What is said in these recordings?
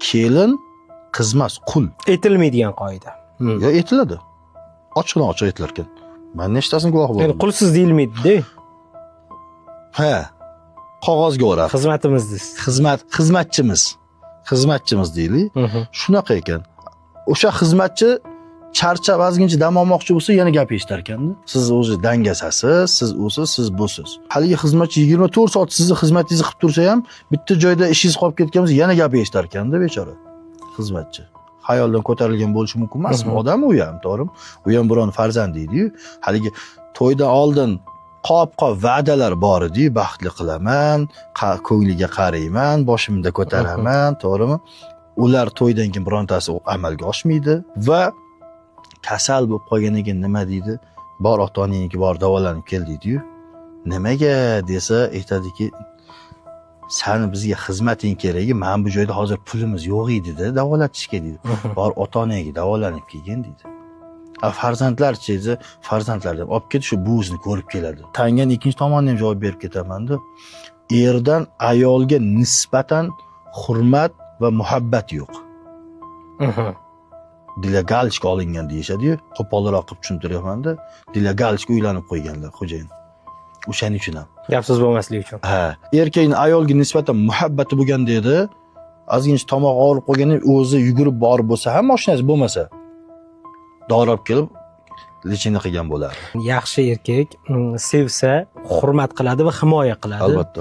kelin qiz emas, qul. Etilmaydigan qoida. Yo, etiladi. Ochiqdan ochiq aytilar ekan. Men nechtasini guvoh Ya'ni bo'ldim. qulsiz deyilmaydi-da. Ha. Qog'ozga o'rab. Xizmatimiz deysiz. Xizmatchimiz deylik. Shunaqa ekan. O'sha xizmatchi charchab ozgincha dam olmoqchi bo'lsa, yana gap eshitar ekanda. Siz o'zi dangasasiz, siz usiz, siz busiz. Haligi xizmatchi 24 soat sizni xizmatingizni qilib tursa ham, bitta joyda ishingiz qolib ketgan bo'lsa, yana gap eshitar ekanda bechora. Xizmatchi. Xayoldan ko'tarilgan bo'lishi mumkin emasmi? Odam u ham, to'g'rimi? U ham biron farzand deydi-yu. Haligi to'ydan oldin qop-qop va'dalar bor edi, baxtli qilaman, ko'ngliga qarayman, boshimda ko'taraman, to'g'rimi? Ular to'ydan keyin birontasi amalga oshmaydi va kasal bo'lib qolgandan keyin nima deydi? Bor ota-onangniki bor davolanib kel deydi-yu. Nimaga desa aytadiki, sani bizga xizmating keragi, men bu joyda hozir pulimiz yo'q edi-da, davolatishga deydi. Bor ota-onangga davolanib kelgin deydi. Farzandlarchi edi, farzandlardan olib ketib shu buvisini ko'rib keladi. Tangan ikkinchi tomondan ham javob berib ketaman-da. Erdan ayolga nisbatan hurmat va muhabbat yo'q. Delegalchka olingan deyishadi-yu, qo'polroq qilib tushuntiryapman-da. Delegalchka uylanib qo'yganlar xo'jayin. O'shaning uchun ham. Gapsiz bo'lmasligi uchun. Ha, erkakning ayolga nisbatan muhabbati bo'lganda edi, ozgincha tomoq og'rib qolganda o'zi yugurib borib bo'lsa ham mashinasi bo'lmasa, dori olib kelib lechini qilgan bo'lar. Yaxshi erkak sevsa, hurmat qiladi va himoya qiladi. Albatta.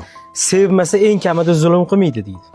Sevmasa eng kamida zulm qilmaydi deydi.